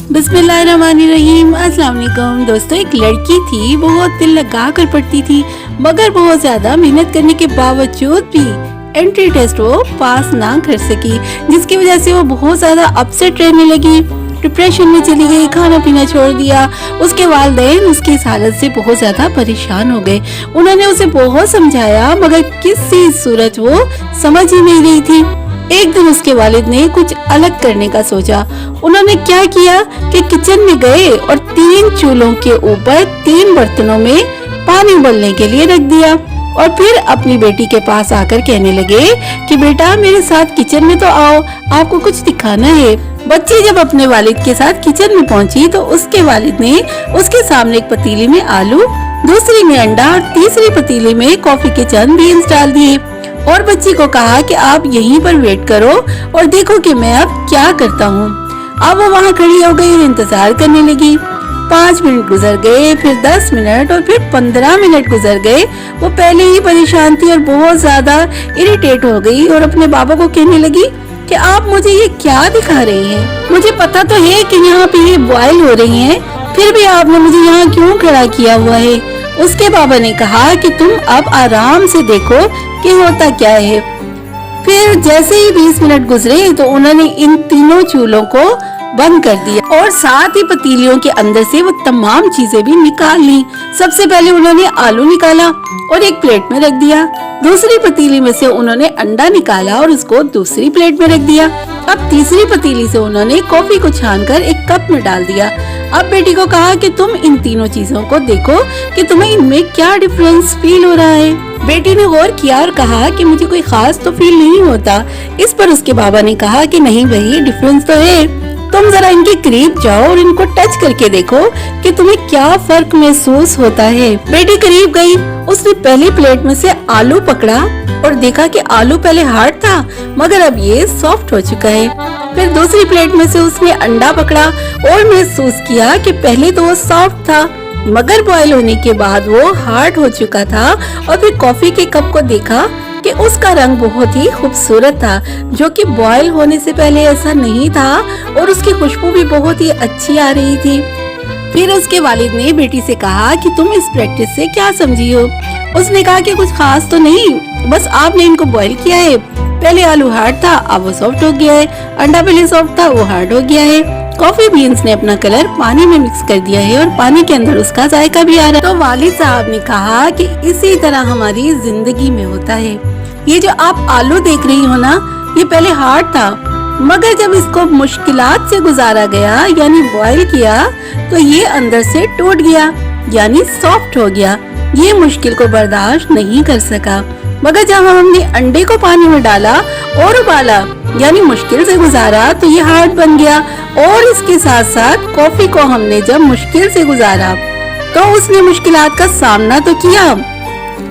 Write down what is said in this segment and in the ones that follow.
बिस्मिल्लाहिर्रहमानिर्रहीम। अस्सलाम वालेकुम दोस्तों, एक लड़की थी, बहुत दिल लगा कर पढ़ती थी, मगर बहुत ज़्यादा मेहनत करने के बावजूद भी एंट्री टेस्ट वो पास ना कर सकी, जिसकी वजह से वो बहुत ज़्यादा अपसेट रहने लगी, डिप्रेशन में चली गई, खाना पीना छोड़ दिया। उसके वालिदैन उसकी इस हालत से बहुत ज़्यादा परेशान हो गए। उन्होंने उसे बहुत समझाया, मगर किसी सूरत वो समझ ही नहीं रही थी। एक दिन उसके वालिद ने कुछ अलग करने का सोचा। उन्होंने क्या किया कि किचन में गए और 3 चूल्हों के ऊपर 3 बर्तनों में पानी उबलने के लिए रख दिया और फिर अपनी बेटी के पास आकर कहने लगे कि बेटा मेरे साथ किचन में तो आओ, आपको कुछ दिखाना है। बच्ची जब अपने वालिद के साथ किचन में पहुंची तो उसके वालिद ने उसके सामने एक पतीली में आलू, दूसरी में अंडा और तीसरी पतीली में कॉफी के चंद बीन्स डाल दिए और बच्ची को कहा कि आप यहीं पर वेट करो और देखो कि मैं अब क्या करता हूँ। अब वो वहाँ खड़ी हो गई और इंतजार करने लगी। 5 मिनट गुजर गए, फिर 10 मिनट और फिर 15 मिनट गुजर गए। वो पहले ही परेशान थी और बहुत ज्यादा इरिटेट हो गई और अपने बाबा को कहने लगी कि आप मुझे ये क्या दिखा रही हैं? मुझे पता तो है कि यहाँ पे ये बॉयल हो रही हैं, फिर भी आपने मुझे यहाँ क्यों खड़ा किया हुआ है? उसके बाबा ने कहा कि तुम अब आराम से देखो कि होता क्या है। फिर जैसे ही 20 मिनट गुजरे तो उन्होंने इन तीनों चूल्हों को बंद कर दिया और साथ ही पतीलियों के अंदर से वो तमाम चीजें भी निकाल ली। सबसे पहले उन्होंने आलू निकाला और एक प्लेट में रख दिया। दूसरी पतीली में से उन्होंने अंडा निकाला और उसको दूसरी प्लेट में रख दिया। अब तीसरी पतीली से उन्होंने कॉफी को छानकर एक कप में डाल दिया। अब बेटी को कहा कि तुम इन तीनों चीजों को देखो कि तुम्हें इनमें क्या डिफरेंस फील हो रहा है। बेटी ने गौर किया और कहा कि मुझे कोई खास तो फील नहीं होता। इस पर उसके बाबा ने कहा कि नहीं भाई, डिफरेंस तो है, तुम जरा इनके करीब जाओ और इनको टच करके देखो कि तुम्हें क्या फर्क महसूस होता है। बेटी करीब गई, उसने पहली प्लेट में से आलू पकड़ा और देखा कि आलू पहले हार्ड था मगर अब ये सॉफ्ट हो चुका है। फिर दूसरी प्लेट में से उसने अंडा पकड़ा और महसूस किया कि पहले तो वो सॉफ्ट था मगर बॉयल होने के बाद वो हार्ड हो चुका था। और फिर कॉफी के कप को देखा कि उसका रंग बहुत ही खूबसूरत था, जो कि बॉयल होने से पहले ऐसा नहीं था और उसकी खुशबू भी बहुत ही अच्छी आ रही थी। फिर उसके वालिद ने बेटी से कहा कि तुम इस प्रैक्टिस से क्या समझी हो? उसने कहा कि कुछ खास तो नहीं, बस आपने इनको बॉयल किया है। पहले आलू हार्ड था, अब वो सॉफ्ट हो गया है। अंडा पहले सॉफ्ट था, वो हार्ड हो गया है। कॉफी बीन्स ने अपना कलर पानी में मिक्स कर दिया है और पानी के अंदर उसका जायका भी आ रहा है। तो वालिद साहब ने कहा कि इसी तरह हमारी जिंदगी में होता है। ये जो आप आलू देख रही हो ना, ये पहले हार्ड था मगर जब इसको मुश्किलात से गुजारा गया यानी बॉयल किया तो ये अंदर से टूट गया यानी सॉफ्ट हो गया। ये मुश्किल को बर्दाश्त नहीं कर सका मगर जब हमने अंडे को पानी में डाला और उबाला यानी मुश्किल से गुजारा तो ये हार्ड बन गया। और इसके साथ साथ कॉफी को हमने जब मुश्किल से गुजारा तो उसने मुश्किलात का सामना तो किया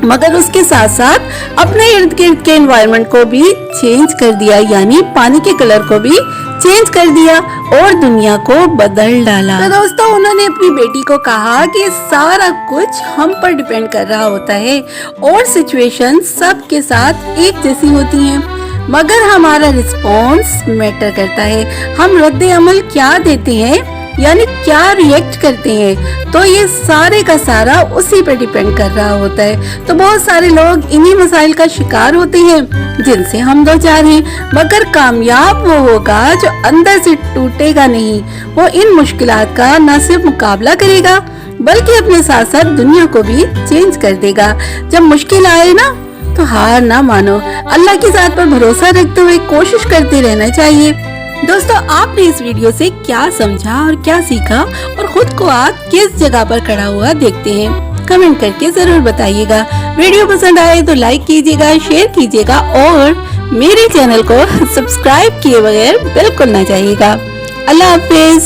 मगर उसके साथ साथ अपने इर्द गिर्द के एनवायरनमेंट को भी चेंज कर दिया यानी पानी के कलर को भी चेंज कर दिया और दुनिया को बदल डाला। तो दोस्तों, उन्होंने अपनी बेटी को कहा कि सारा कुछ हम पर डिपेंड कर रहा होता है और सिचुएशन सबके साथ एक जैसी होती हैं मगर हमारा रिस्पॉन्स मैटर करता है। हम रद्द अमल क्या देते हैं यानी क्या रिएक्ट करते हैं, तो ये सारे का सारा उसी पर डिपेंड कर रहा होता है। तो बहुत सारे लोग इन्हीं मसाइल का शिकार होते हैं जिनसे हम दो चार हैं मगर कामयाब वो होगा जो अंदर से टूटेगा नहीं। वो इन मुश्किलात का न सिर्फ मुकाबला करेगा बल्कि अपने साथ साथ दुनिया को भी चेंज कर देगा। जब मुश्किल आए ना तो हार ना मानो, अल्लाह की ज़ात पर भरोसा रखते हुए कोशिश करते रहना चाहिए। दोस्तों, आपने इस वीडियो से क्या समझा और क्या सीखा और खुद को आप किस जगह पर खड़ा हुआ देखते हैं? कमेंट करके जरूर बताइएगा। वीडियो पसंद आए तो लाइक कीजिएगा, शेयर कीजिएगा और मेरे चैनल को सब्सक्राइब किए बगैर बिल्कुल ना जाइएगा। अल्लाह हाफिज।